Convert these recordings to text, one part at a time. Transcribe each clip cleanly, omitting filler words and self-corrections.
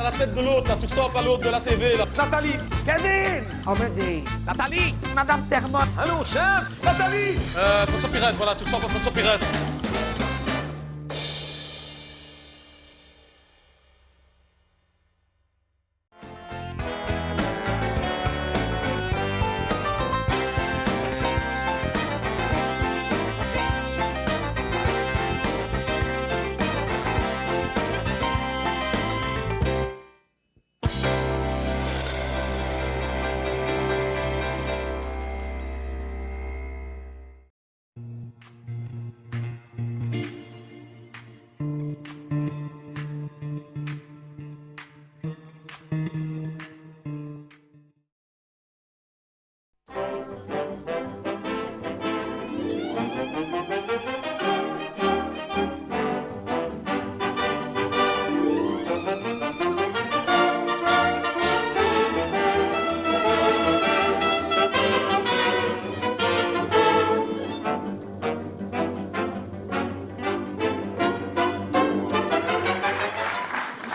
t'as la tête de l'autre, là, tu ressembles à l'autre de la TV, là. Nathalie. Kevin! Amédée! Nathalie! Madame Termotte! Allô, chef. Nathalie. François Pirette, voilà, tu ressembles à François Pirette.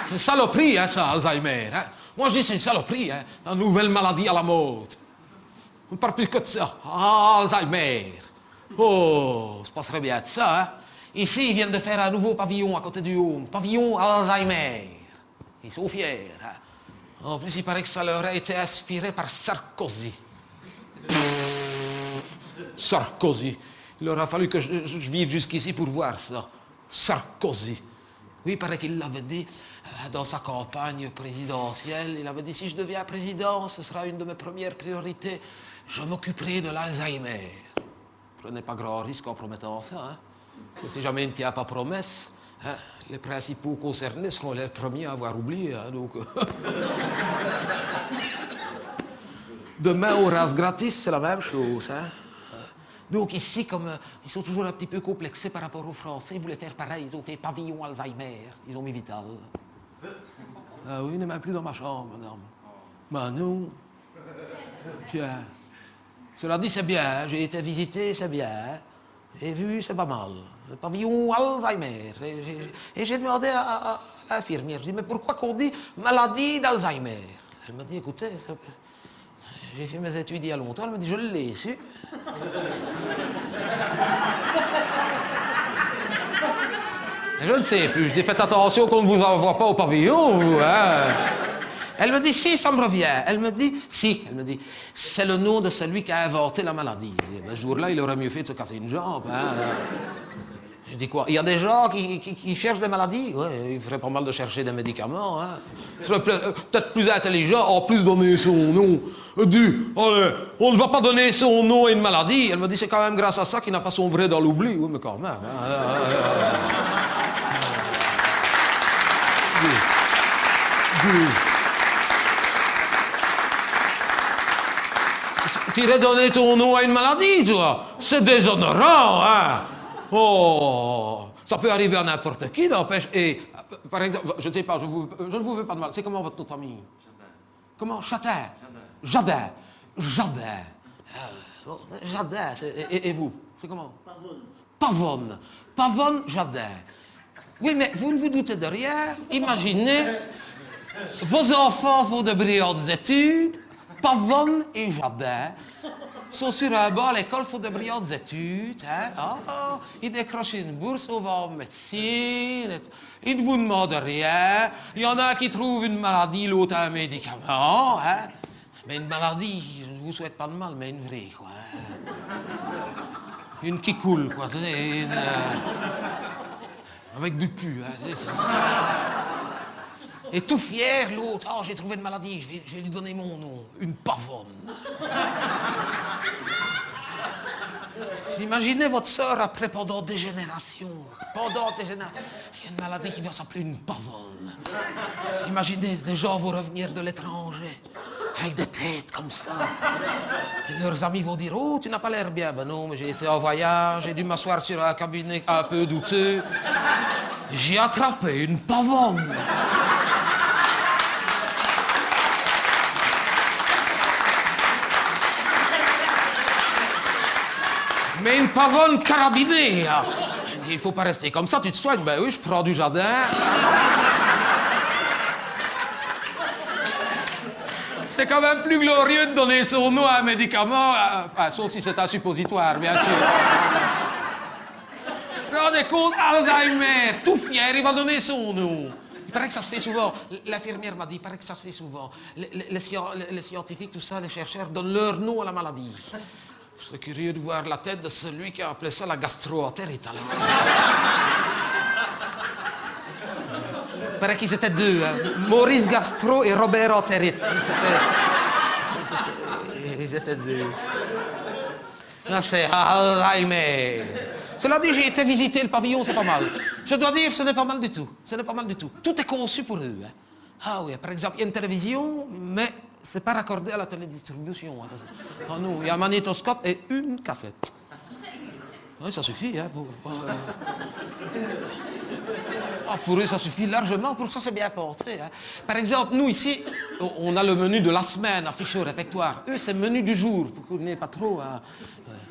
C'est une saloperie, hein, ça, Alzheimer. Hein. Moi, je dis c'est une saloperie, hein, la nouvelle maladie à la mode. On ne parle plus que de ça. Ah, Alzheimer. Oh, ça passerait bien de ça, hein. Ici, ils viennent de faire un nouveau pavillon à côté du Home. Pavillon Alzheimer. Ils sont fiers, hein. En plus, il paraît que ça leur a été inspiré par Sarkozy. Sarkozy. Il aura fallu que je vive jusqu'ici pour voir ça. Sarkozy. Oui, il paraît qu'il l'avait dit dans sa campagne présidentielle. Il avait dit, si je deviens président, ce sera une de mes premières priorités. Je m'occuperai de l'Alzheimer. Prenez pas grand risque en promettant ça. Hein. Et si jamais il ne tient pas promesse, hein, les principaux concernés seront les premiers à avoir oublié. Hein, donc... Demain, au race gratis, c'est la même chose. Hein. Donc ici, comme ils sont toujours un petit peu complexés par rapport aux Français, ils voulaient faire pareil. Ils ont fait pavillon Alzheimer. Ils ont mis Vital. Ah oui, il n'est même plus dans ma chambre, madame. Ben non. Tiens. Cela dit, c'est bien. J'ai été visité, c'est bien. J'ai vu, c'est pas mal. Le pavillon Alzheimer. Et j'ai demandé à l'infirmière, je dis, mais pourquoi qu'on dit maladie d'Alzheimer? Elle m'a dit, écoutez, j'ai fait mes études il y a longtemps. Elle m'a dit, je l'ai su. Je ne sais plus. Je dis, faites attention qu'on ne vous envoie pas au pavillon, vous, hein. Elle me dit, si, ça me revient. Elle me dit, si. Elle me dit, c'est le nom de celui qui a inventé la maladie. Ce jour-là, il aurait mieux fait de se casser une jambe. Hein. Je dis quoi? Il y a des gens qui cherchent des maladies? Ouais, il ferait pas mal de chercher des médicaments. Hein. Ce serait peut-être plus intelligent, en plus donner son nom. Elle dit, allez, on ne va pas donner son nom à une maladie. Elle me dit, c'est quand même grâce à ça qu'il n'a pas sombré dans l'oubli. Oui, mais quand même. Hein. Tu irais donner ton nom à une maladie, toi. C'est déshonorant, hein. Oh, ça peut arriver à n'importe qui, n'empêche. Et, par exemple, je ne sais pas, je ne vous veux pas de mal. C'est comment votre nom de famille? Jadin. Comment? Chatin? Jadin. Jadin. Jadin. Et vous? C'est comment? Pavone. Pavone. Pavone Jadin. Oui, mais vous ne vous doutez de rien. Imaginez, vos enfants font de brillantes études. Pavone et Jadin sont sur un banc à l'école, font de brillantes études. Hein? Oh, ils décrochent une bourse, on va en médecine. Ils ne vous demandent rien. Il y en a un qui trouve une maladie, l'autre un médicament. Hein? Mais une maladie, je ne vous souhaite pas de mal, mais une vraie, quoi. Hein? Une qui coule, quoi. Avec du pu. Hein? Et tout fier, l'autre, oh, j'ai trouvé une maladie, je vais lui donner mon nom, une pavone. Imaginez votre sœur après, pendant des générations. Il y a une maladie qui va s'appeler une pavone. Imaginez, des gens vont revenir de l'étranger, avec des têtes comme ça. Et leurs amis vont dire, oh, tu n'as pas l'air bien. Ben non, mais j'ai été en voyage, j'ai dû m'asseoir sur un cabinet un peu douteux. J'ai attrapé une pavone. Mais une pavone carabinée. Hein. Il ne faut pas rester comme ça, tu te soignes. Ben oui, je prends du Jadin. C'est quand même plus glorieux de donner son nom à un médicament, enfin, sauf si c'est un suppositoire, bien sûr. Rendez compte, Alzheimer, tout fier, il va donner son nom. Il paraît que ça se fait souvent. L'infirmière m'a dit, il paraît que ça se fait souvent. Les scientifiques, tout ça, les chercheurs donnent leur nom à la maladie. Je serais curieux de voir la tête de celui qui a appelé ça la gastroentérite. Il paraît qu'ils étaient deux, hein. Maurice Gastro et Robert Entérite. Ils étaient deux. Là, c'est Alzheimer. Cela dit, j'ai été visiter le pavillon, c'est pas mal. Je dois dire, ce n'est pas mal du tout. Ce n'est pas mal du tout. Tout est conçu pour eux. Hein. Ah oui, par exemple, il y a une télévision, mais c'est pas raccordé à la télédistribution. Hein. Ah non, il y a un magnétoscope et une cassette. Oui, ça suffit. Hein, pour eux, ça suffit largement. Pour ça, c'est bien pensé. Hein. Par exemple, nous, ici, on a le menu de la semaine affiché au réfectoire. Eux, c'est le menu du jour, pour que vous n'ayez pas trop... Hein.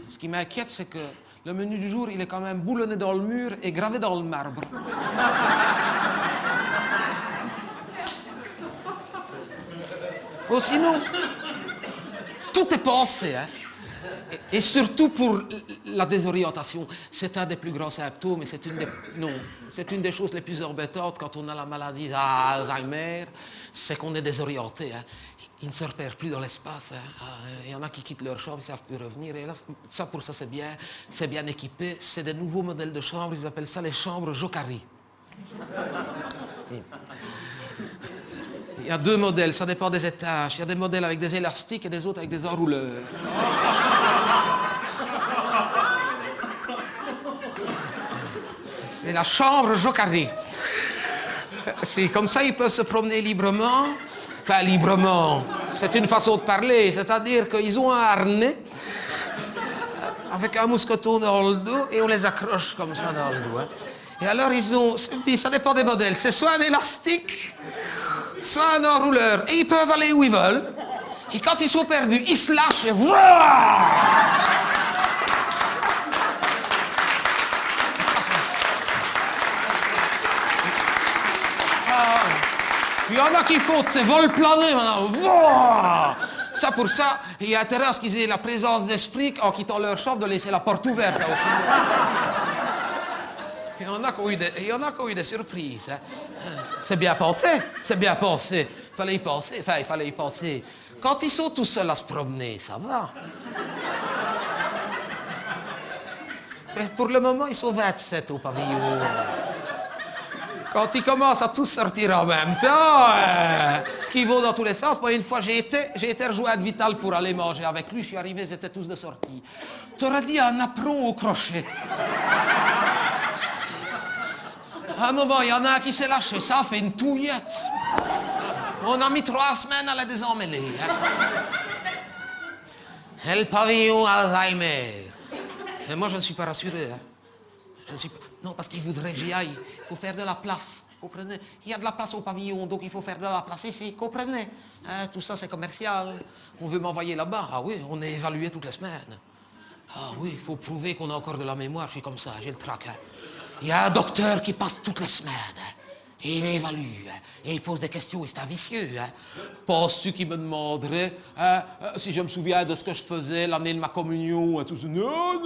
Ce qui m'inquiète, c'est que le menu du jour, il est quand même boulonné dans le mur et gravé dans le marbre. Oh, sinon, tout est pensé, hein. Et surtout pour la désorientation. C'est un des plus grands symptômes et c'est une des choses les plus embêtantes quand on a la maladie d'Alzheimer, c'est qu'on est désorienté. Hein. Ils ne se repèrent plus dans l'espace. Hein. Il y en a qui quittent leur chambre, ils ne savent plus revenir. Et là, ça, pour ça, c'est bien équipé. C'est des nouveaux modèles de chambres, ils appellent ça les chambres Jokari. Il y a deux modèles, ça dépend des étages. Il y a des modèles avec des élastiques et des autres avec des enrouleurs. C'est la chambre Jokari. C'est comme ça, ils peuvent se promener librement. Enfin, librement. C'est une façon de parler. C'est-à-dire qu'ils ont un harnais avec un mousqueton dans le dos et on les accroche comme ça dans le dos. Hein. Et alors, ça dépend des modèles. C'est soit un élastique, soit un enrouleur. Et ils peuvent aller où ils veulent. Et quand ils sont perdus, ils se lâchent et... Il y en a qui font de ces vols planés maintenant. Ça pour ça, il y a intérêt à ce qu'ils aient la présence d'esprit en quittant leur chambre de laisser la porte ouverte. Il y en a qui ont eu des surprises. Hein. C'est bien pensé, c'est bien pensé. Il fallait y penser. Quand ils sont tout seuls à se promener, ça va. Mais pour le moment, ils sont 27 au pavillon. Quand ils commencent à tous sortir en même temps, qui vont dans tous les sens. Moi, une fois, j'ai été rejoindre Vital pour aller manger avec lui. Je suis arrivé, ils étaient tous de sortie. T'aurais dit un apron au crochet. À un moment, il y en a un qui s'est lâché. Ça a fait une touillette. On a mis 3 semaines à la désemêler. Hein. Et le pavillon Alzheimer. Et moi, je ne suis pas rassuré. Hein. Non, parce qu'il voudrait que j'y aille. Il faut faire de la place. Comprenez? Il y a de la place au pavillon, donc il faut faire de la place ici. Comprenez? Hein, tout ça, c'est commercial. On veut m'envoyer là-bas. Ah oui, on est évalué toutes les semaines. Ah oui, il faut prouver qu'on a encore de la mémoire. Je suis comme ça, j'ai le trac. Hein. Il y a un docteur qui passe toutes les semaines. Hein. Et il évalue. Hein. Et il pose des questions et c'est un vicieux. Hein. Penses-tu qu'il me demanderait si je me souviens de ce que je faisais l'année de ma communion et tout ça? Non.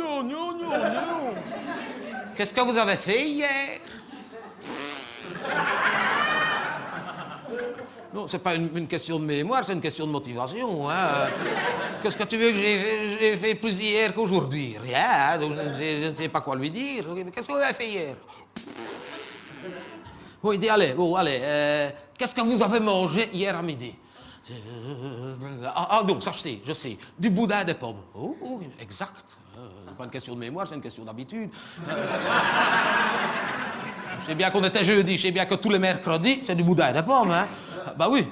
Qu'est-ce que vous avez fait hier? Non, c'est pas une question de mémoire, c'est une question de motivation. Hein. Qu'est-ce que tu veux que j'ai fait plus hier qu'aujourd'hui? Rien, donc je ne sais pas quoi lui dire. Qu'est-ce que vous avez fait hier? Oui, dis, allez, qu'est-ce que vous avez mangé hier à midi? Non, ça je sais. Du boudin et des pommes. Oh, exact. C'est pas une question de mémoire, c'est une question d'habitude. Je sais bien qu'on était jeudi, je sais bien que tous les mercredis, c'est du boudin et des pommes. Hein. Bah oui.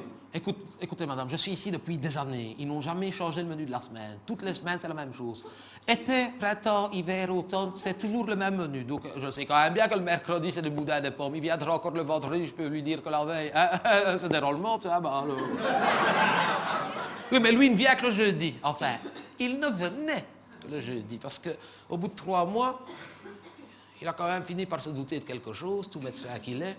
Écoutez, madame, je suis ici depuis des années. Ils n'ont jamais changé le menu de la semaine. Toutes les semaines, c'est la même chose. Été, printemps, hiver, automne, c'est toujours le même menu. Donc, je sais quand même bien que le mercredi, c'est du boudin et des pommes. Il viendra encore le vendredi, je peux lui dire que la veille, c'est des roulements, ça, bah alors. Oui, mais lui, il ne vient que le jeudi. Enfin, il ne venait que le jeudi, parce qu'au bout de 3 mois, il a quand même fini par se douter de quelque chose, tout médecin qu'il est.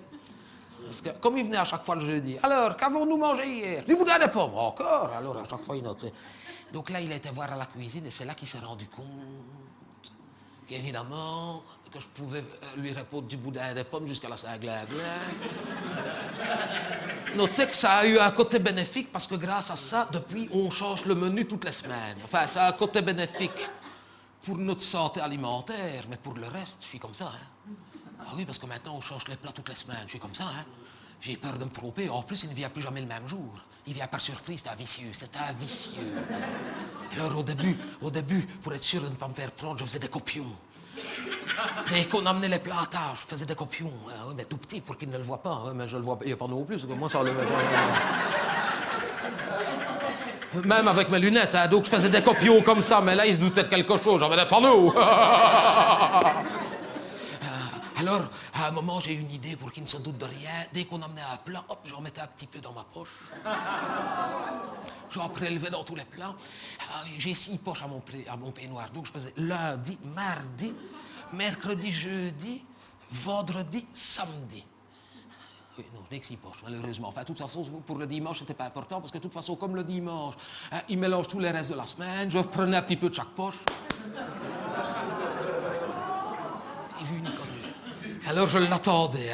Parce que, comme il venait à chaque fois le jeudi. Alors, qu'avons-nous mangé hier? Du boudin de pommes. Encore. Alors, à chaque fois, il notait. Donc là, il était voir à la cuisine et c'est là qu'il s'est rendu compte qu'évidemment, que je pouvais lui répondre du boudin de pommes jusqu'à la Saint-Glinglin. Notez que ça a eu un côté bénéfique parce que grâce à ça, depuis, on change le menu toutes les semaines. Enfin, ça a un côté bénéfique pour notre santé alimentaire, mais pour le reste, je suis comme ça. Hein. Ah oui, parce que maintenant, on change les plats toutes les semaines. Je suis comme ça. Hein. J'ai peur de me tromper. En plus, il ne vient plus jamais le même jour. Il vient par surprise, c'est un vicieux. C'est un vicieux. Alors, au début, pour être sûr de ne pas me faire prendre, je faisais des copions. Dès qu'on amenait les plats à table, je faisais des copions. Ah oui, mais tout petit pour qu'il ne le voit pas. Hein, mais je le vois pas non plus, parce que moi, ça le... Même avec mes lunettes, hein, donc je faisais des copions comme ça, mais là, il se doutait de quelque chose. J'avais des panneaux. Alors, à un moment, j'ai eu une idée pour qu'il ne se doute de rien. Dès qu'on amenait un plat, hop, j'en mettais un petit peu dans ma poche. J'en prélevais dans tous les plats. J'ai 6 poches à mon peignoir. Donc, je faisais lundi, mardi, mercredi, jeudi, vendredi, samedi. Oui, non, je n'ai que 6 poches, malheureusement. Enfin, de toute façon, pour le dimanche, c'était pas important, parce que de toute façon, comme le dimanche, il mélange tous les restes de la semaine, je prenais un petit peu de chaque poche. J'ai vu une connerie. Alors, je l'attendais.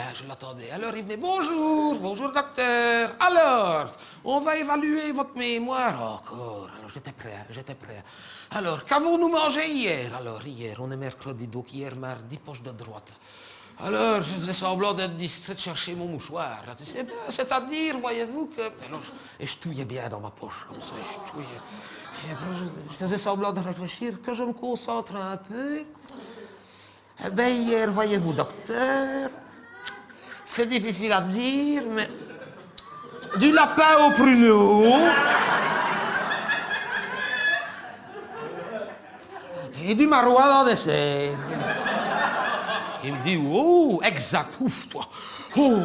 Alors, il venait, bonjour, docteur. Alors, on va évaluer votre mémoire. Encore. Alors, j'étais prêt. Alors, qu'avons-nous mangé hier? Alors, hier, on est mercredi, donc hier, mardi, poche de droite. Alors, je faisais semblant d'être distrait, de chercher mon mouchoir. Là, tu sais, ben, c'est-à-dire, voyez-vous que... Alors, et je touillais bien dans ma poche, comme ça, je touillais. Et après, je faisais semblant de réfléchir, que je me concentre un peu. Eh bien, hier, voyez-vous, docteur, c'est difficile à dire, mais du lapin au pruneau et du maroilles en dessert. Il me dit, oh, exact, ouf, toi. Oh.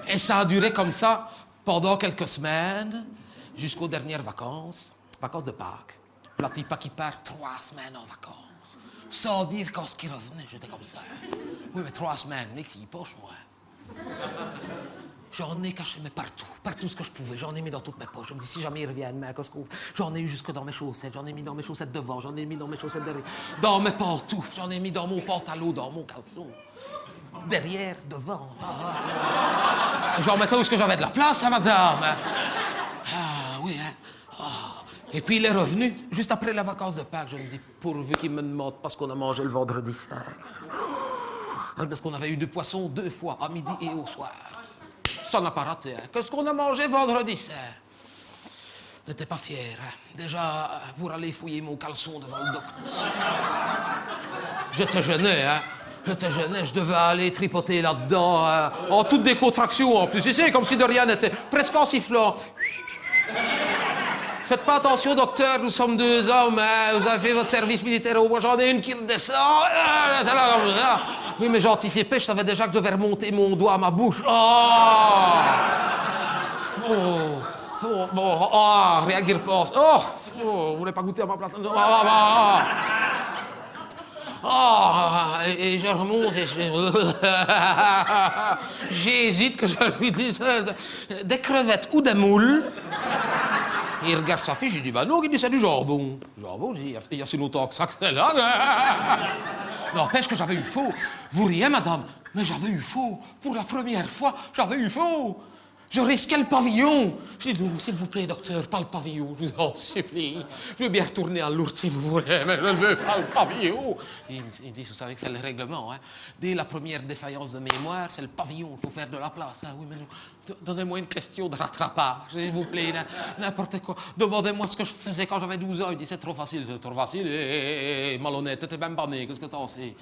Et ça a duré comme ça pendant quelques semaines, jusqu'aux dernières vacances de Pâques. Voilà, pas qui part 3 semaines en vacances. Sans dire quand ce qui revenait, j'étais comme ça. Oui, mais 3 semaines, mais que 6 poches, moi. J'en ai caché, mais partout ce que je pouvais. J'en ai mis dans toutes mes poches. Je me dis, si jamais il revient demain, qu'est-ce qu'on fait? J'en ai eu jusque dans mes chaussettes. J'en ai mis dans mes chaussettes devant. J'en ai mis dans mes chaussettes derrière. Dans mes pantoufles. J'en ai mis dans mon pantalon, dans mon caleçon. Derrière, devant. J'en mettais où est-ce que j'avais de la place, hein, madame? Ah, oui, hein. Ah. Et puis il est revenu, juste après les vacances de Pâques. Je me dis, pourvu qu'il me demande pas ce qu'on a mangé le vendredi saint. Parce qu'on avait eu du poisson 2 fois, à midi et au soir. Ça n'a pas raté. Hein. Qu'est-ce qu'on a mangé vendredi saint? J'étais pas fier. Hein. Déjà, pour aller fouiller mon caleçon devant le docteur. J'étais gêné, hein. Je devais aller tripoter là-dedans, hein. En toute décontraction en plus. Tu sais, comme si de rien n'était. Presque en sifflant. Faites pas attention, docteur, nous sommes 2 hommes, hein. Vous avez fait votre service militaire au moins, j'en ai une qui redescend. Oui, mais j'anticipais, je savais déjà que je devais remonter mon doigt à ma bouche. Rien qui repasse. Vous voulez pas goûter à ma place? Et je remonte et j'hésite que je lui dise des crevettes ou des moules. Il regarde sa fiche, il dit, bah non, il dit, c'est du jambon. Jambon, il y a si longtemps que ça que c'est là. N'empêche que j'avais eu faux. Vous riez, madame, mais j'avais eu faux. Pour la première fois, j'avais eu faux. Je risquais le pavillon. J'ai dit, non, s'il vous plaît, docteur, pas le pavillon, je vous en supplie. Je veux bien retourner à Lourdes si vous voulez, mais je ne veux pas le pavillon. Il me dit, vous savez que c'est le règlement, hein. Dès la première défaillance de mémoire, c'est le pavillon, il faut faire de la place. Hein. Oui, mais donnez-moi une question de rattrapage, s'il vous plaît, n'importe quoi. Demandez-moi ce que je faisais quand j'avais 12 ans. Il dit, c'est trop facile, et malhonnête, t'étais même pas né, qu'est-ce que t'en sais?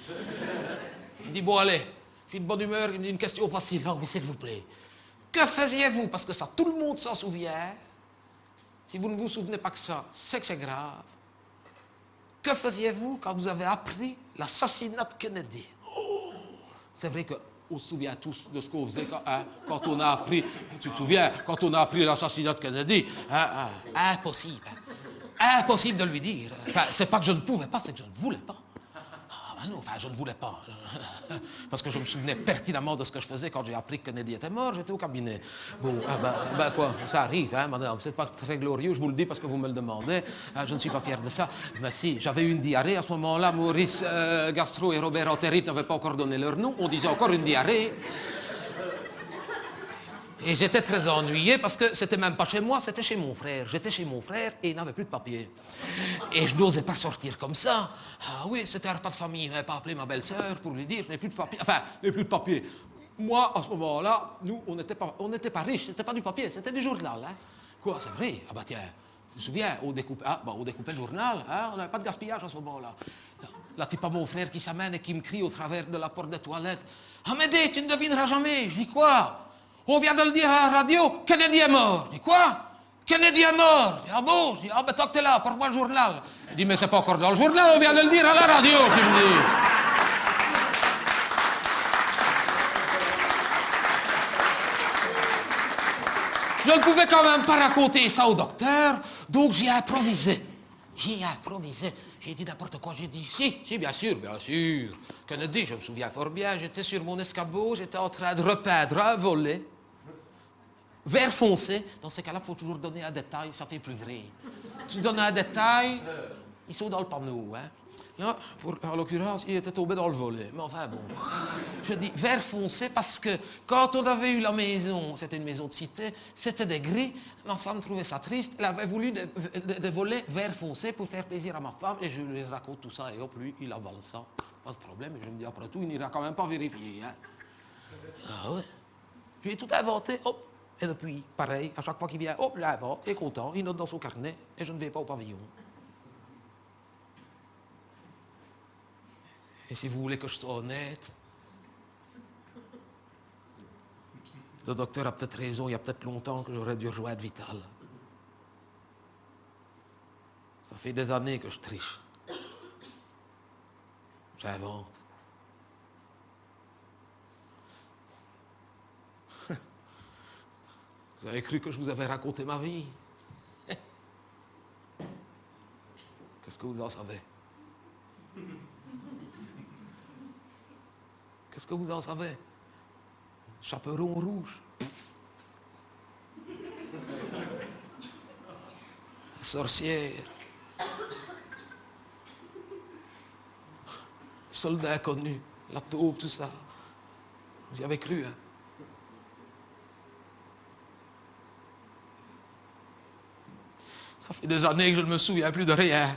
Il dit, bon, allez, je suis de bonne humeur, il me dit une question facile. Non, mais s'il vous plaît. Que faisiez-vous? Parce que ça, tout le monde s'en souvient. Si vous ne vous souvenez pas que ça, c'est que c'est grave. Que faisiez-vous quand vous avez appris l'assassinat de Kennedy? C'est vrai qu'on se souvient tous de ce qu'on faisait quand on a appris... Tu te souviens, quand on a appris l'assassinat de Kennedy? Impossible. Impossible de lui dire. Enfin, c'est pas que je ne pouvais pas, c'est que je ne voulais pas. Ah non, enfin, je ne voulais pas. Parce que je me souvenais pertinemment de ce que je faisais quand j'ai appris que Kennedy était mort, j'étais au cabinet. Bon, ben quoi, ça arrive, hein, madame, c'est pas très glorieux, je vous le dis parce que vous me le demandez. Je ne suis pas fier de ça. Mais si, j'avais eu une diarrhée à ce moment-là, Maurice Gastro et Robert Enterrit n'avaient pas encore donné leur nom, on disait encore une diarrhée. Et j'étais très ennuyé parce que c'était même pas chez moi, c'était chez mon frère. J'étais chez mon frère et il n'avait plus de papier. Et je n'osais pas sortir comme ça. Ah oui, c'était un repas de famille. Je n'avais pas appelé ma belle-sœur pour lui dire, je n'ai plus de papier. Enfin, je n'ai plus de papier. Moi, à ce moment-là, nous, on n'était pas riches, c'était pas du papier, c'était du journal. Hein. Quoi, c'est vrai? Ah bah tiens, tu te souviens, on découpait le journal, hein, on n'avait pas de gaspillage à ce moment-là. Là, c'est pas mon frère qui s'amène et qui me crie au travers de la porte des toilettes. Amédée, tu ne devineras jamais. Je dis quoi? On vient de le dire à la radio, Kennedy est mort. Je dis quoi? Kennedy est mort. Je dis, ah bon? Je dis, ah ben tant que t'es là, porte-moi le journal. Il dit, mais c'est pas encore dans le journal, on vient de le dire à la radio, tu me dis. Je ne pouvais quand même pas raconter ça au docteur, donc j'ai improvisé. J'ai dit n'importe quoi, j'ai dit, si, bien sûr. Kennedy, je me souviens fort bien, j'étais sur mon escabeau, j'étais en train de repeindre un volet. Vert foncé, dans ces cas-là, il faut toujours donner un détail, ça fait plus vrai. Tu donnes un détail, ils sont dans le panneau. Hein. Là, en l'occurrence, il était tombé dans le volet. Mais enfin bon, je dis vert foncé parce que quand on avait eu la maison, c'était une maison de cité, c'était des gris, ma femme trouvait ça triste, elle avait voulu des volets vert foncé pour faire plaisir à ma femme et je lui raconte tout ça et hop, lui, il avale ça. Pas de problème, et je me dis après tout, il n'ira quand même pas vérifier. Hein. Ah ouais. Je lui ai tout inventé, hop. Et depuis, pareil, à chaque fois qu'il vient, hop, je l'invente, il est content, il note dans son carnet et je ne vais pas au pavillon. Et si vous voulez que je sois honnête, le docteur a peut-être raison, il y a peut-être longtemps que j'aurais dû rejoindre Vital. Ça fait des années que je triche. J'invente. Vous avez cru que je vous avais raconté ma vie? Qu'est-ce que vous en savez? Qu'est-ce que vous en savez? Chaperon rouge. Sorcière. Soldat inconnu. La taupe, tout ça. Vous y avez cru, hein? Ça fait des années que je ne me souviens plus de rien.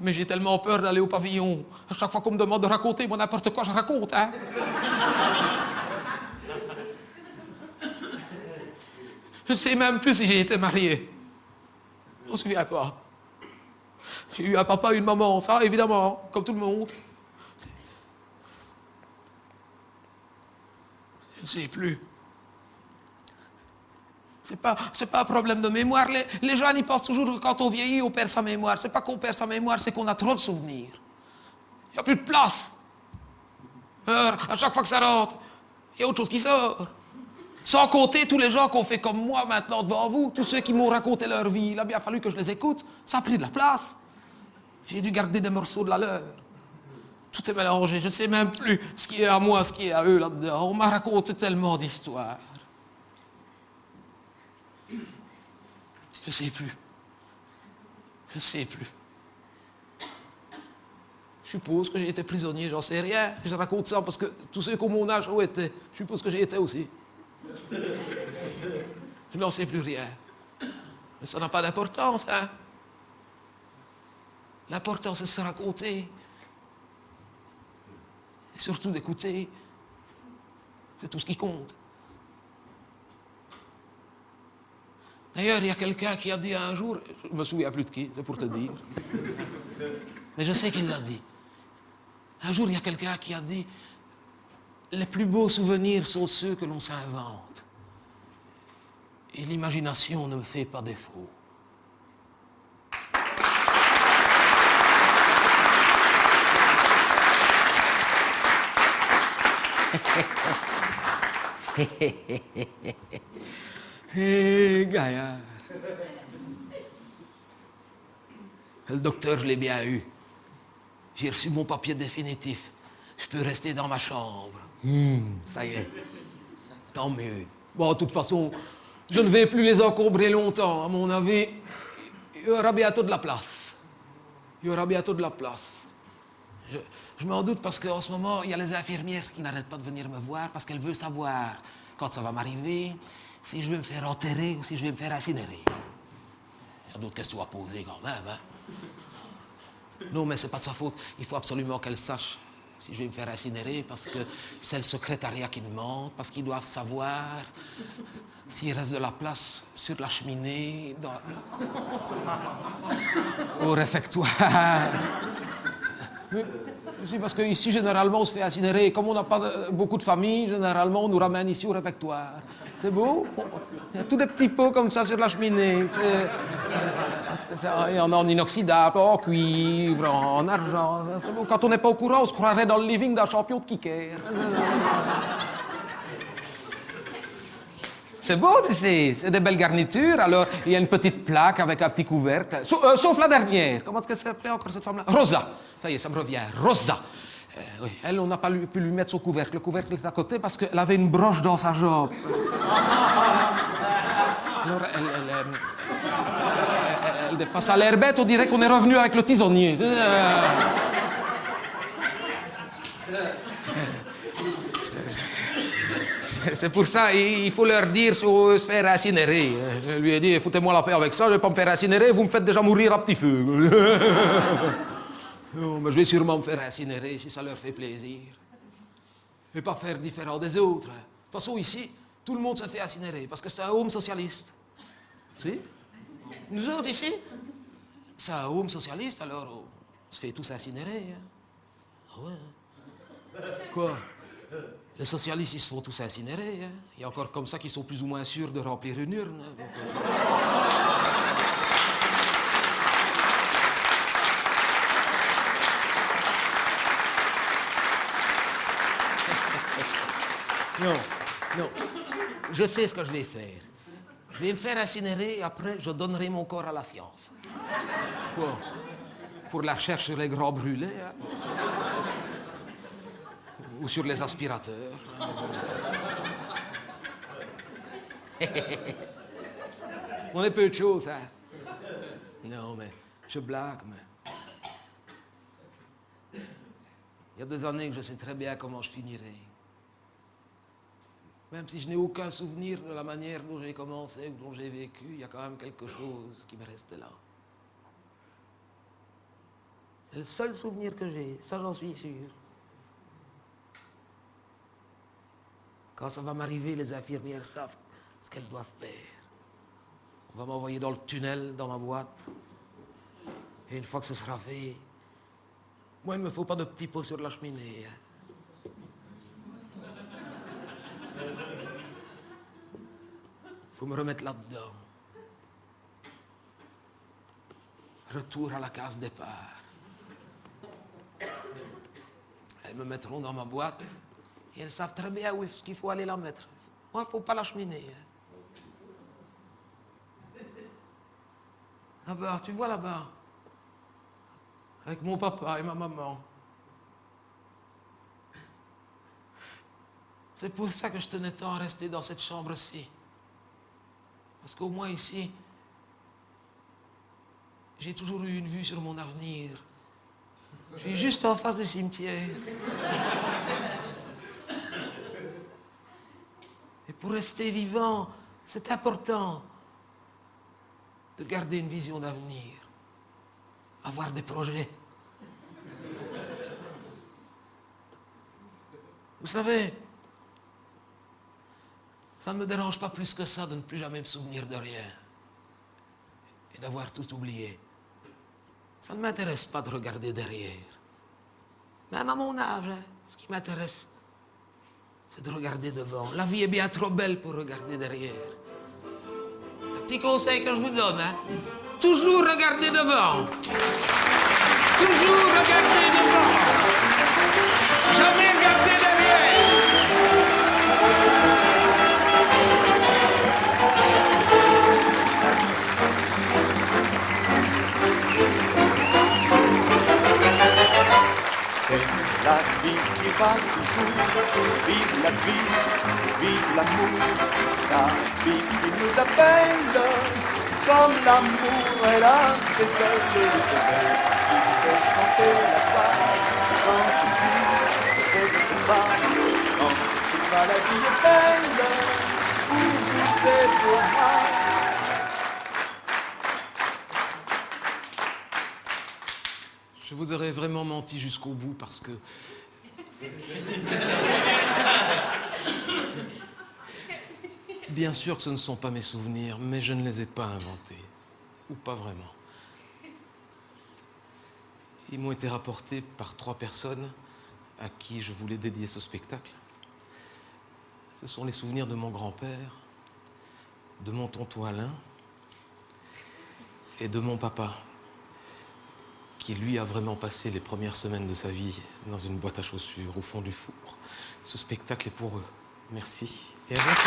Mais j'ai tellement peur d'aller au pavillon. À chaque fois qu'on me demande de raconter, moi n'importe quoi, je raconte, hein. Je ne sais même plus si j'ai été marié. Je ne me souviens pas. J'ai eu un papa et une maman, ça, évidemment, comme tout le monde. Je ne sais plus. C'est pas un problème de mémoire. Les gens y pensent toujours que quand on vieillit, on perd sa mémoire. C'est pas qu'on perd sa mémoire, c'est qu'on a trop de souvenirs. Il n'y a plus de place. Alors, à chaque fois que ça rentre, il y a autre chose qui sort. Sans compter tous les gens qu'on fait comme moi maintenant devant vous, tous ceux qui m'ont raconté leur vie. Il a bien fallu que je les écoute. Ça a pris de la place. J'ai dû garder des morceaux de la leur. Tout est mélangé. Je ne sais même plus ce qui est à moi, ce qui est à eux là-dedans. On m'a raconté tellement d'histoires. Je ne sais plus. Je ne sais plus. Je suppose que j'ai été prisonnier, j'en sais rien. Je raconte ça parce que tous ceux qui ont mon âge ont été. Je suppose que j'y étais aussi. Je n'en sais plus rien. Mais ça n'a pas d'importance, hein. L'important, c'est de se raconter. Et surtout d'écouter. C'est tout ce qui compte. D'ailleurs, il y a quelqu'un qui a dit un jour, je ne me souviens plus de qui, c'est pour te dire, mais je sais qu'il l'a dit. Un jour, il y a quelqu'un qui a dit, les plus beaux souvenirs sont ceux que l'on s'invente. Et l'imagination ne me fait pas défaut. Hé, gaillard. Le docteur, je l'ai bien eu. J'ai reçu mon papier définitif. je peux rester dans ma chambre. Ça y est. Tant mieux. Bon, de toute façon, je ne vais plus les encombrer longtemps. À mon avis, il y aura bientôt de la place. Il y aura bientôt de la place. Je m'en doute parce qu'en ce moment, il y a les infirmières qui n'arrêtent pas de venir me voir parce qu'elles veulent savoir, quand ça va m'arriver, si je vais me faire enterrer ou si je vais me faire incinérer. Il y a d'autres questions à poser quand même, hein. Non, mais c'est pas de sa faute. Il faut absolument qu'elle sache si je vais me faire incinérer parce que c'est le secrétariat qui demande, parce qu'ils doivent savoir s'il reste de la place sur la cheminée, au réfectoire. C'est parce qu'ici, généralement, on se fait incinérer. Comme on n'a pas beaucoup de familles, généralement, on nous ramène ici au réfectoire. C'est beau. Il y a tous des petits pots comme ça sur la cheminée. Il y en a en inoxydable, en cuivre, en argent. C'est beau. Quand on n'est pas au courant, on se croirait dans le living d'un champion de kicker. C'est beau, c'est des belles garnitures. Alors, il y a une petite plaque avec un petit couvercle. Sauf la dernière. Comment est-ce qu'elle s'appelait encore, cette femme-là? Rosa. Ça y est, ça me revient. Rosa. Oui. Elle, on n'a pas pu lui mettre son couvercle. Le couvercle est à côté parce qu'elle avait une broche dans sa jambe. Alors, elle dépasse. À l'air bête, on dirait qu'on est revenu avec le tisonnier. C'est pour ça, il faut leur dire si on veut se faire incinérer. Je lui ai dit, foutez-moi la paix avec ça, je ne vais pas me faire incinérer, vous me faites déjà mourir à petit feu. Non, mais je vais sûrement me faire incinérer si ça leur fait plaisir. Et pas faire différent des autres. De toute façon, ici, tout le monde se fait incinérer parce que c'est un home socialiste. Si? Nous autres ici, c'est un home socialiste, alors on se fait tous incinérer. Hein. Ah ouais. Quoi? Les socialistes, ils se font tous incinérer. Hein. Il y a encore comme ça qui sont plus ou moins sûrs de remplir une urne. Donc, Non. Je sais ce que je vais faire. Je vais me faire incinérer et après, je donnerai mon corps à la science. Quoi? Pour la recherche sur les grands brûlés. Hein. Ou sur les aspirateurs. On est peu de choses, hein. Non, mais je blague, mais... Il y a des années que je sais très bien comment je finirai. Même si je n'ai aucun souvenir de la manière dont j'ai commencé ou dont j'ai vécu, il y a quand même quelque chose qui me reste là. C'est le seul souvenir que j'ai, ça j'en suis sûr. Quand ça va m'arriver, les infirmières savent ce qu'elles doivent faire. On va m'envoyer dans le tunnel, dans ma boîte. Et une fois que ce sera fait, moi, il ne me faut pas de petits pots sur la cheminée. Hein. Faut me remettre là-dedans. Retour à la case départ. Elles me mettront dans ma boîte et elles savent très bien où est-ce qu'il faut aller la mettre. Moi, il ne faut pas la cheminée. Hein. Là-bas, tu vois là-bas, avec mon papa et ma maman. C'est pour ça que je tenais tant à rester dans cette chambre-ci. Parce qu'au moins ici, j'ai toujours eu une vue sur mon avenir. Je suis juste en face du cimetière. Et pour rester vivant, c'est important de garder une vision d'avenir, avoir des projets. Vous savez, ça ne me dérange pas plus que ça de ne plus jamais me souvenir de rien et d'avoir tout oublié. Ça ne m'intéresse pas de regarder derrière. Même à mon âge, hein, ce qui m'intéresse, c'est de regarder devant. La vie est bien trop belle pour regarder derrière. Un petit conseil que je vous donne, hein, toujours regarder devant. Toujours regarder devant. Jamais regarder derrière. La vie qui pas toujours. Vive la vie, vive l'amour, la vie qui nous appelle. Comme l'amour est là, c'est elle qui fait chanter la joie. Quand tu vis, c'est de pas. Quand tu vas, la vie est belle. Où tout est pour moi. Je vous aurais vraiment menti jusqu'au bout parce que... Bien sûr que ce ne sont pas mes souvenirs, mais je ne les ai pas inventés. Ou pas vraiment. Ils m'ont été rapportés par 3 personnes à qui je voulais dédier ce spectacle. Ce sont les souvenirs de mon grand-père, de mon tonton Alain et de mon papa, qui lui a vraiment passé les premières semaines de sa vie dans une boîte à chaussures au fond du four. Ce spectacle est pour eux. Merci. Et à bientôt.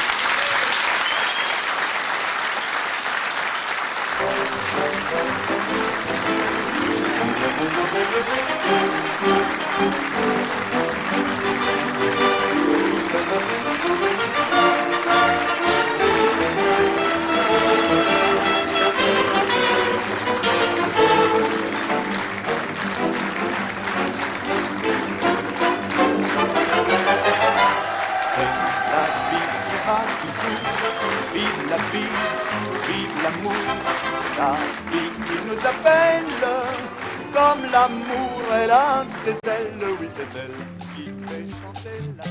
Vive la vie, vive l'amour, la vie qui nous appelle. Comme l'amour est là, c'est elle, oui c'est elle qui fait chanter la